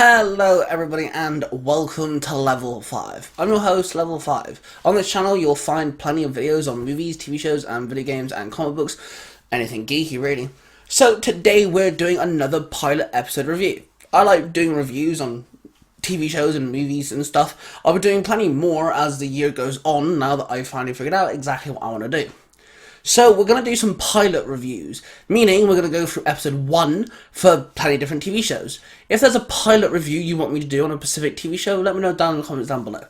Hello everybody and welcome to Level 5. I'm your host, Level 5. On this channel you'll find plenty of videos on movies, TV shows and video games and comic books. Anything geeky really. So today we're doing another pilot episode review. I like doing reviews on TV shows and movies and stuff. I'll be doing plenty more as the year goes on now that I've finally figured out exactly what I want to do. So we're going to do some pilot reviews, meaning we're going to go through episode 1 for plenty of different TV shows. If there's a pilot review you want me to do on a specific TV show, let me know down in the comments down below.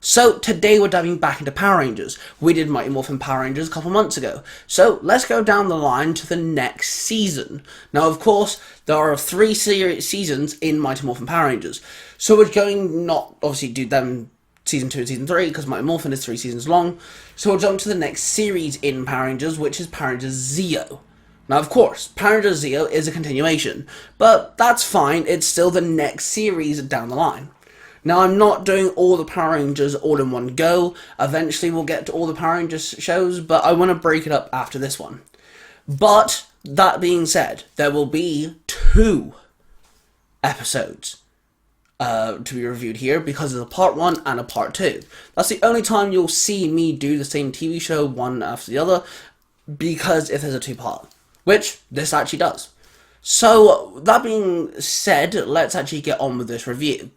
So today we're diving back into Power Rangers. We did Mighty Morphin Power Rangers a couple months ago. So let's go down the line to the next season. Now of course, there are 3 seasons in Mighty Morphin Power Rangers. So we're going not obviously do them Season 2 and Season 3, because Mighty Morphin is 3 seasons long. So we'll jump to the next series in Power Rangers, which is Power Rangers Zeo. Now, of course, Power Rangers Zeo is a continuation, but that's fine, it's still the next series down the line. Now, I'm not doing all the Power Rangers all in one go. Eventually, we'll get to all the Power Rangers shows, but I want to break it up after this one. But, that being said, there will be 2 episodes to be reviewed here because there's a part 1 and a part 2. That's the only time you'll see me do the same TV show one after the other, because if there's a 2-part, which this actually does. So that being said, let's actually get on with this review.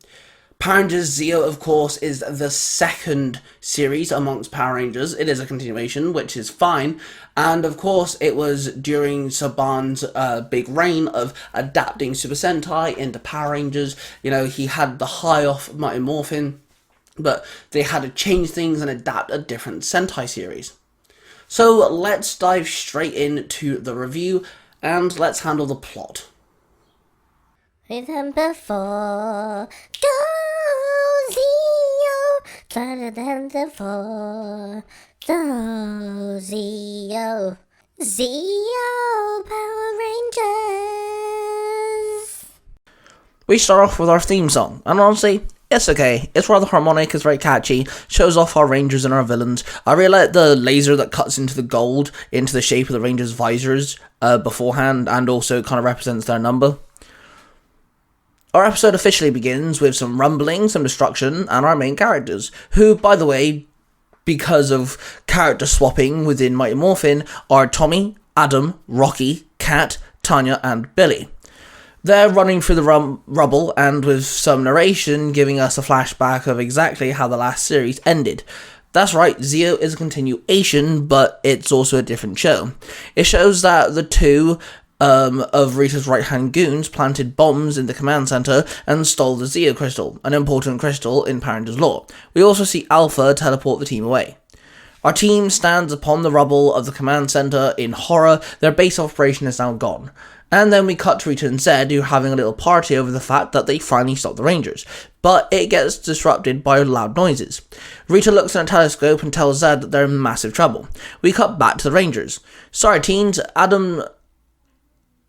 Power Rangers Zeo, of course, is the second series amongst Power Rangers. It is a continuation, which is fine. And, of course, it was during Saban's big reign of adapting Super Sentai into Power Rangers. You know, he had the high off Mighty Morphin, but they had to change things and adapt a different Sentai series. So, let's dive straight into the review, and let's handle the plot. With them before, go Zeo, better than before, go Zeo, Zeo Power Rangers. We start off with our theme song, and honestly, it's okay. It's rather harmonic, it's very catchy, shows off our Rangers and our villains. I really like the laser that cuts into the gold, into the shape of the Rangers' visors beforehand, and also kind of represents their number. Our episode officially begins with some rumbling, some destruction, and our main characters, who, by the way, because of character swapping within Mighty Morphin, are Tommy, Adam, Rocky, Kat, Tanya, and Billy. They're running through the rubble, and with some narration giving us a flashback of exactly how the last series ended. That's right, Zeo is a continuation, but it's also a different show. It shows that the two of Rita's right-hand goons planted bombs in the command center and stole the Zeo crystal, an important crystal in Power Rangers lore. We also see Alpha teleport the team away. Our team stands upon the rubble of the command center in horror. Their base of operation is now gone. And then we cut to Rita and Zed, who are having a little party over the fact that they finally stopped the Rangers. But it gets disrupted by loud noises. Rita looks in a telescope and tells Zed that they're in massive trouble. We cut back to the Rangers. Sorry teens, Adam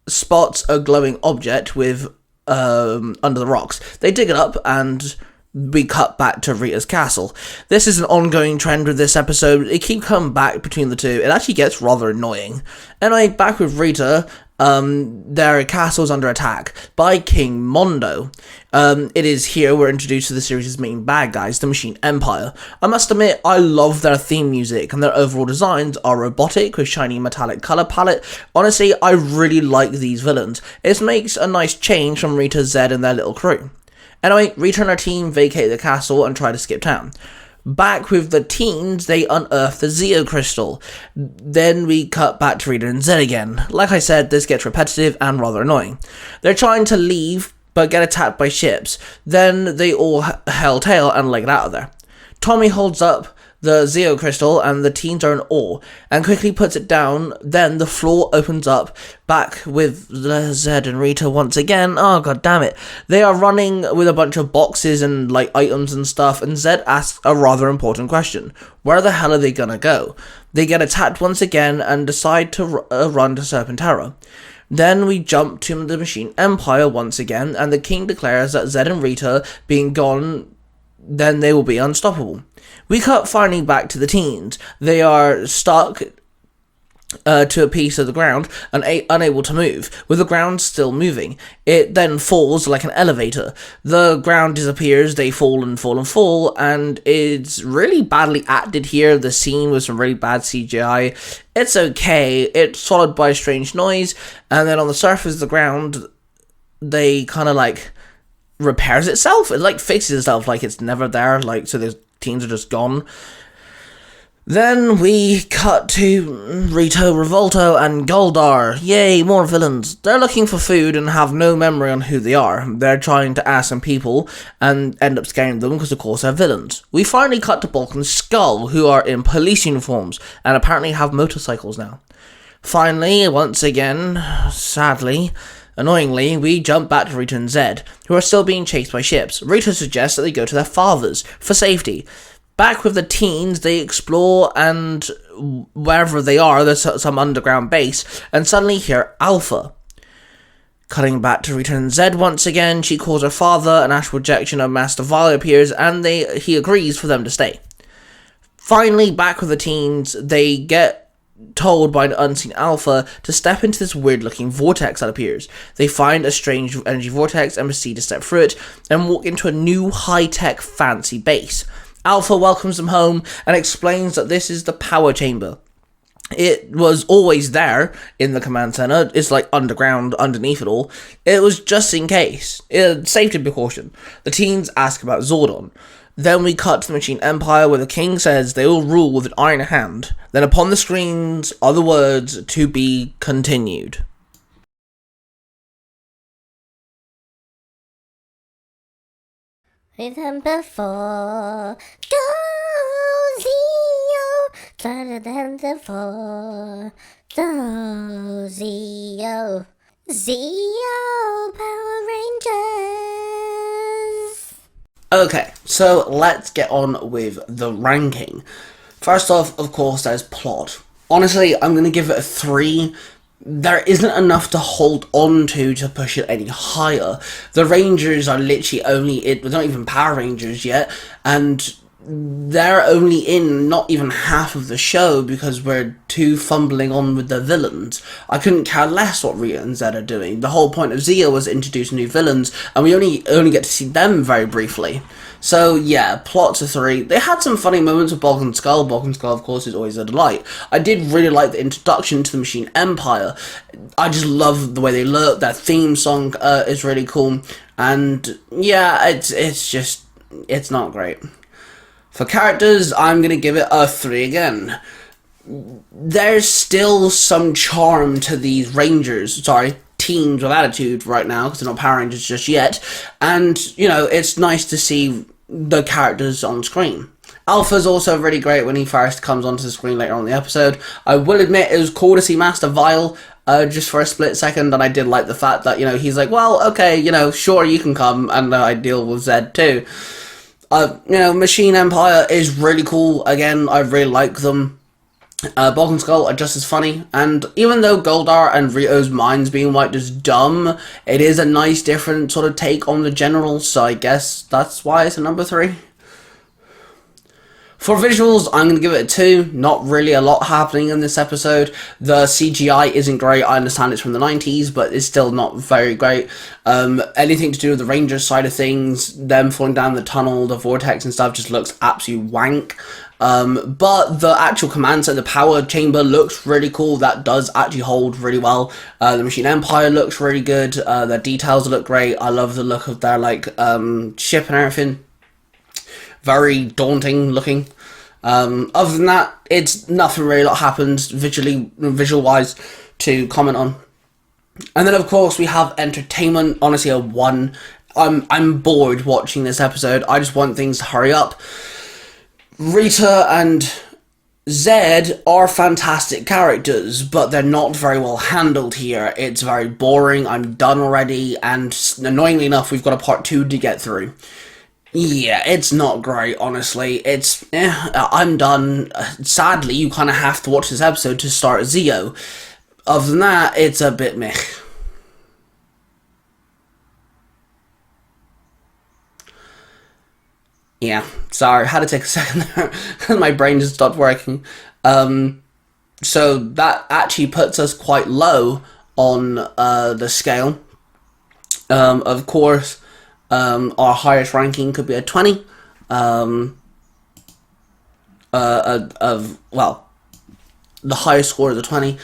spots a glowing object with under the rocks. They dig it up and we cut back to Rita's castle. This is an ongoing trend with this episode. It keeps coming back between the two. It actually gets rather annoying. Anyway, back with Rita. Their castle's under attack by King Mondo. It is here we're introduced to the series' main bad guys, the Machine Empire. I must admit, I love their theme music, and their overall designs are robotic with shiny metallic colour palette. Honestly, I really like these villains. It makes a nice change from Rita, Zed, and their little crew. Anyway, Rita and her team vacate the castle and try to skip town. Back with the teens, they unearth the Zeo crystal. Then we cut back to Rita and Zed again. Like I said, this gets repetitive and rather annoying. They're trying to leave, but get attacked by ships. Then they all hell tail and leg it out of there. Tommy holds up the Zeo crystal and the teens are in awe and quickly puts it down. Then the floor opens up, back with Zed and Rita once again. Oh god damn it. They are running with a bunch of boxes and like items and stuff, and Zed asks a rather important question. Where the hell are they gonna go? They get attacked once again and decide to run to Serpentera. Then we jump to the Machine Empire once again, and the king declares that Zed and Rita being gone, then they will be unstoppable. We cut finally back to the teens. They are stuck to a piece of the ground and unable to move, with the ground still moving. It then falls like an elevator. The ground disappears, they fall and fall and fall, and it's really badly acted here. The scene with some really bad CGI. It's okay, it's followed by a strange noise, and then on the surface of the ground, they kind of like repairs itself. It like fixes itself like it's never there, like so the teens are just gone. Then we cut to Rito, Revolto, and Goldar. Yay, more villains. They're looking for food and have no memory on who they are. They're trying to ask some people and end up scaring them because of course they're villains. We finally cut to Bulk and Skull, who are in police uniforms and apparently have motorcycles now. Finally, once again, sadly, annoyingly, we jump back to Rito and Zed, who are still being chased by ships. Rito suggests that they go to their fathers for safety. Back with the teens, they explore, and wherever they are, there's some underground base, and suddenly hear Alpha. Cutting back to Rita and Zed once again, she calls her father, an astral projection of Master Vile appears, and he agrees for them to stay. Finally, back with the teens, they get told by an unseen Alpha to step into this weird-looking vortex that appears. They find a strange energy vortex and proceed to step through it, and walk into a new high-tech fancy base. Alpha welcomes them home and explains that this is the power chamber. It was always there in the command center. It's like underground, underneath it all. It was just in case. Safety precaution. The teens ask about Zordon. Then we cut to the Machine Empire where the king says they will rule with an iron hand. Then upon the screens are the words, "To be continued." Remember for go Zeo, better than the four. Go Zeo, Zeo Power Rangers. Okay, so let's get on with the ranking. First off, of course, there's plot. Honestly, I'm going to give it a 3. There isn't enough to hold on to push it any higher. The Rangers are literally they're not even Power Rangers yet, and they're only in not even half of the show because we're too fumbling on with the villains. I couldn't care less what Rita and Zed are doing. The whole point of Zeo was to introduce new villains, and we only get to see them very briefly. So yeah, plot's a 3. They had some funny moments with Bulk and Skull. Bulk and Skull, of course, is always a delight. I did really like the introduction to the Machine Empire. I just love the way they look. That theme song is really cool. And yeah, it's not great. For characters, I'm going to give it a 3 again. There's still some charm to these teens with attitude right now, because they're not Power Rangers just yet. And, it's nice to see the characters on screen. Alpha's also really great when he first comes onto the screen later on in the episode. I will admit it was cool to see Master Vile just for a split second, and I did like the fact that, he's like, well, okay, sure, you can come, and I deal with Zed too. Machine Empire is really cool. Again, I really like them. Bulk and Skull are just as funny, and even though Goldar and Rito's minds being wiped is dumb, it is a nice different sort of take on the general, so I guess that's why it's a number 3. For visuals, I'm going to give it a 2. Not really a lot happening in this episode. The CGI isn't great. I understand it's from the 90s, but it's still not very great. Anything to do with the Rangers side of things, them falling down the tunnel, the vortex and stuff just looks absolute wank. But the actual command center, the power chamber, looks really cool. That does actually hold really well. The Machine Empire looks really good. Their details look great. I love the look of their ship and everything. Very daunting looking. Other than that, it's nothing really that happens visual wise to comment on. And then of course we have entertainment. Honestly, a 1. I'm bored watching this episode. I just want things to hurry up. Rita and Zed are fantastic characters, but they're not very well handled here. It's very boring. I'm done already, and annoyingly enough, we've got a part 2 to get through. Yeah, it's not great, honestly. I'm done. Sadly, you kind of have to watch this episode to start Zeo. Other than that, it's a bit meh. Yeah, sorry, had to take a second there, because my brain just stopped working. So that actually puts us quite low on the scale. Of course, our highest ranking could be a 20. Well, the highest score is a 20.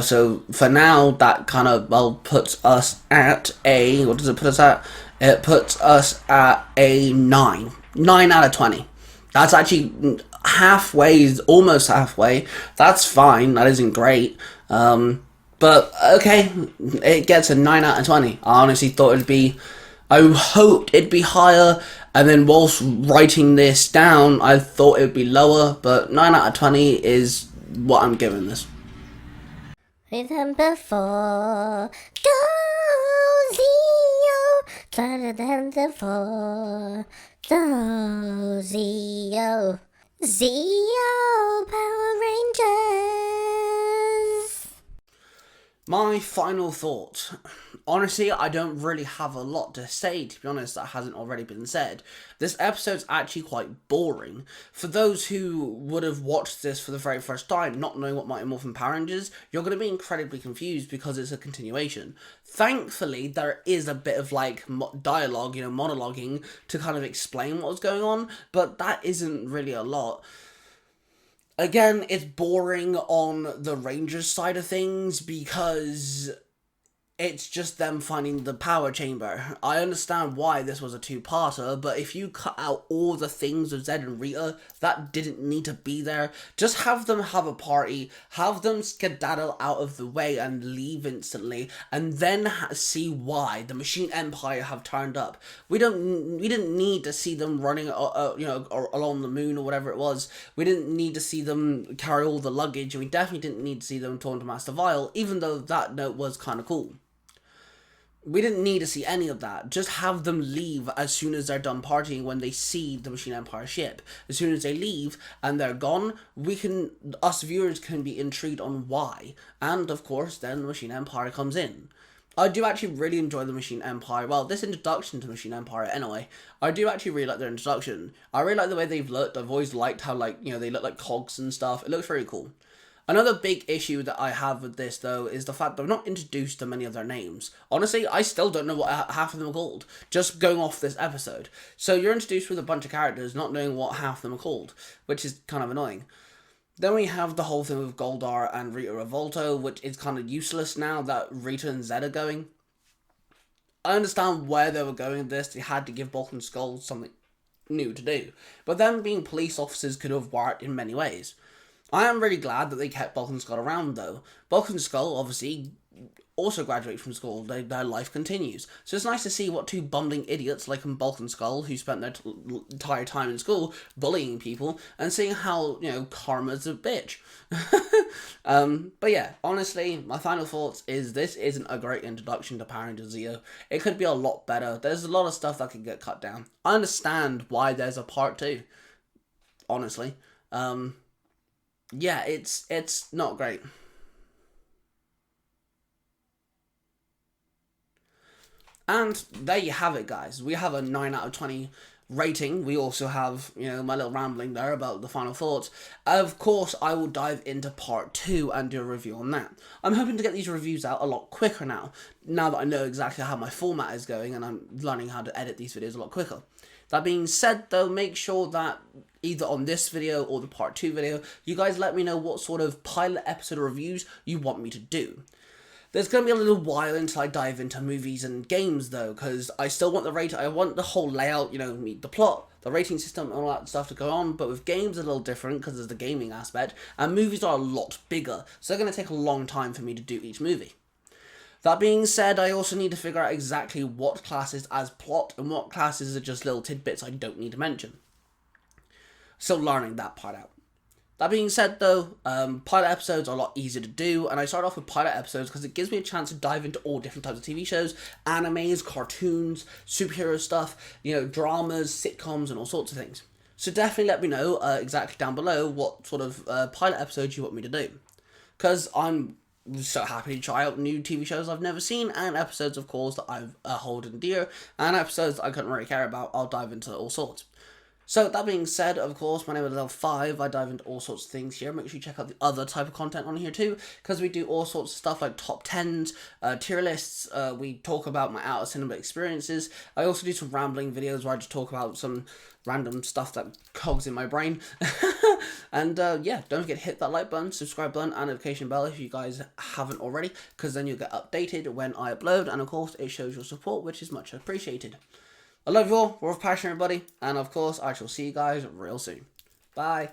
So for now, that kind of puts us at a, what does it put us at? It puts us at a 9. 9 out of 20. That's actually halfway, almost halfway. That's fine. That isn't great. But okay, it gets a 9 out of 20. I honestly thought it'd be, I hoped it'd be higher, and then whilst writing this down, I thought it'd be lower, but 9 out of 20 is what I'm giving this. Remember for go Zio, better than the four. Go Zio, Zio Power Rangers. My final thought. Honestly, I don't really have a lot to say, to be honest, that hasn't already been said. This episode's actually quite boring. For those who would have watched this for the very first time, not knowing what Mighty Morphin Power Rangers, you're going to be incredibly confused because it's a continuation. Thankfully, there is a bit of, like, dialogue, monologuing to kind of explain what's going on, but that isn't really a lot. Again, it's boring on the Rangers side of things because it's just them finding the power chamber. I understand why this was a two-parter, but if you cut out all the things of Zed and Rita, that didn't need to be there. Just have them have a party, have them skedaddle out of the way and leave instantly, and then see why the Machine Empire have turned up. We didn't need to see them running, along the moon or whatever it was. We didn't need to see them carry all the luggage, and we definitely didn't need to see them torn to Master Vile, even though that note was kind of cool. We didn't need to see any of that. Just have them leave as soon as they're done partying when they see the Machine Empire ship. As soon as they leave and they're gone, us viewers can be intrigued on why. And of course, then the Machine Empire comes in. I do actually really enjoy the Machine Empire. Well, this introduction to Machine Empire anyway. I do actually really like their introduction. I really like the way they've looked. I've always liked how, they look like cogs and stuff. It looks very cool. Another big issue that I have with this, though, is the fact that I'm not introduced to many of their names. Honestly, I still don't know what half of them are called, just going off this episode. So you're introduced with a bunch of characters, not knowing what half of them are called, which is kind of annoying. Then we have the whole thing with Goldar and Rita Revolto, which is kind of useless now that Rita and Zed are going. I understand where they were going with this. They had to give Bulk and Skull something new to do. But them being police officers could have worked in many ways. I am really glad that they kept Bulk and Skull around, though. Bulk and Skull, obviously, also graduate from school. Their life continues. So it's nice to see what two bumbling idiots like Bulk and Skull, who spent their entire time in school bullying people, and seeing how, karma's a bitch. But yeah, honestly, my final thoughts is this isn't a great introduction to Power Rangers Zeo. It could be a lot better. There's a lot of stuff that could get cut down. I understand why there's a part 2. Honestly. Yeah, it's not great. And there you have it, guys. We have a 9 out of 20 rating. We also have, my little rambling there about the final thoughts. Of course, I will dive into part 2 and do a review on that. I'm hoping to get these reviews out a lot quicker now that I know exactly how my format is going and I'm learning how to edit these videos a lot quicker. That being said, though, make sure that either on this video or the part 2 video, you guys let me know what sort of pilot episode reviews you want me to do. There's going to be a little while until I dive into movies and games, though, because I still want I want the whole layout, meet the plot, the rating system, and all that stuff to go on, but with games a little different, because there's the gaming aspect, and movies are a lot bigger, so they're going to take a long time for me to do each movie. That being said, I also need to figure out exactly what classes as plot and what classes are just little tidbits I don't need to mention. Still learning that part out. That being said, though, pilot episodes are a lot easier to do, and I start off with pilot episodes because it gives me a chance to dive into all different types of TV shows, animes, cartoons, superhero stuff, dramas, sitcoms, and all sorts of things. So definitely let me know exactly down below what sort of pilot episodes you want me to do. Because I'm so happy to try out new TV shows I've never seen, and episodes, of course, that I've hold dear, and episodes I couldn't really care about. I'll dive into all sorts. So that being said, of course, my name is Level 5. I dive into all sorts of things here. Make sure you check out the other type of content on here too, because we do all sorts of stuff like top 10s, tier lists. We talk about my out of cinema experiences. I also do some rambling videos where I just talk about some random stuff that cogs in my brain. And yeah, don't forget to hit that like button, subscribe button, and notification bell if you guys haven't already, because then you'll get updated when I upload, and of course it shows your support, which is much appreciated. I love you all, we're with passion everybody, and of course I shall see you guys real soon. Bye.